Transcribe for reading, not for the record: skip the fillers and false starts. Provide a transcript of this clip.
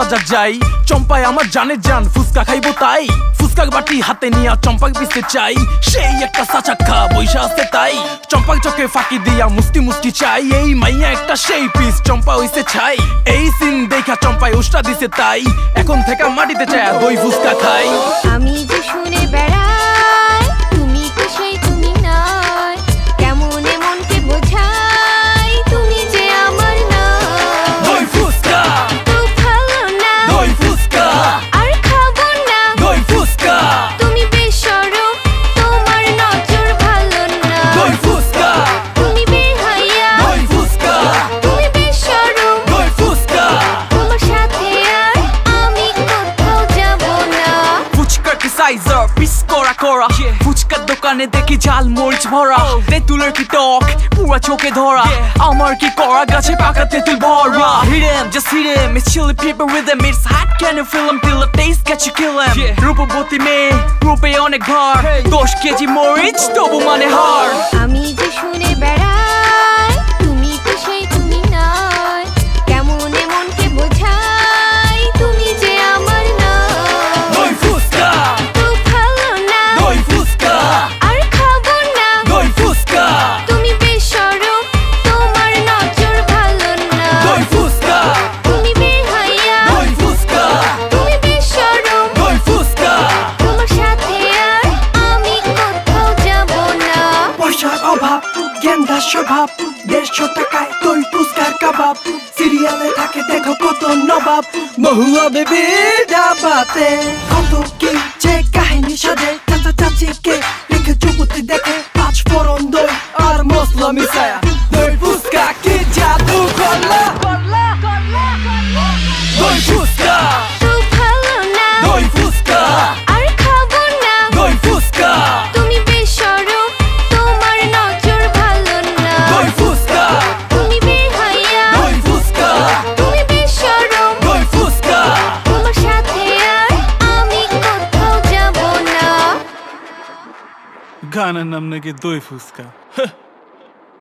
বাজার যাই, চম্পায় আমার জানের জান, ফুচকা খাইবো তাই। ফুচকা বাটি হাতে নিয়া চম্পাক পিছতে চাই, সেই একটা সাচাক্কা বৈশা আছে তাই। চম্পাক চোখে ফাঁকি দিয়া মুস্তি মুস্তি চাই, এই মাইয়া একটা সেই পিস চম্পা হইছে ছাই। এই সিন দেখা চম্পায় উষ্টা দিছে তাই, এখন থেকে মাটিতে চায় দই ফুচকা খাই। আমি যে শুনে বেড়াই, তুমি তো সেই তুমি নয়, কেমন মনকে বোঝাই, তুমি যে আমার না। দই ফুচকা তো ভালো না, দই ফুচকা আর খাবো না। দই ফুচকা তুমি বেশরম, তোমার নজর ভালো না। দই ফুচকা তুমি বেহায়া, দই ফুচকা তুমি বেশরম, দই ফুচকা। তোমার সাথে আর আমি কোথাও যাব না। ফুচকার কি সাইজার পিস করা করা, ফুচকার দোকানে দেখি ঝাল মরিচ ভরা, তেঁতুলের কি টক পুরা চোখে ধরা, আমার কি করা গাছে পাকা তেঁতুল ভরা। Hit him, just hit him, it's chili pepper with him, it's hot, can you feel him, till the taste get you kill him. রূপবতী মেয়ে রূপে অনেক ভার, 10 কেজি মরিচ তবু মানে হার। আমি যে শুনে বেড়াই, তুমি তো সেই তুমি নয়, কেমন মনকে বোঝাই, তুমি যে আমার না। দই ফুচকা তো ভালো না, দই ফুচকা আর খাবো না। দই ফুচকা তুমি বেশরম, তোমার নজর ভালো না। দই ফুচকা তুমি বেহায়া, দই ফুচকা তুমি বেশরম, দই ফুচকা। তোমার সাথে আর আমি কোথাও যাব না। পয়সার অভাব, গেন্দা স্বভাব, 150 টাকায় দই ফুচকার কাবাব, সিরিয়ালে থাকে দেখো কত নবাব, মহুয়া বেবি ডাবাতে কত কি যে কাহিনী সাজে, চাচা চাচিকে রেখে চুপুতি দেখে, 5 ফোড়ন দই আর মশলা মিশায়া, দই ফুচকা কি জাদু করলা। দই ফুচকা তো ভালো না, দই ফুচকা আর খাবো না। দই ফুচকা তুমি বেশরম, তোমার নজর ভালো না। দই ফুচকা তুমি বেহায়া, দই ফুচকা তুমি বেশরম, দই ফুচকা। তোমার সাথে আর আমি কোথাও যাব না। গানের নাম নাকি দই ফুচকা।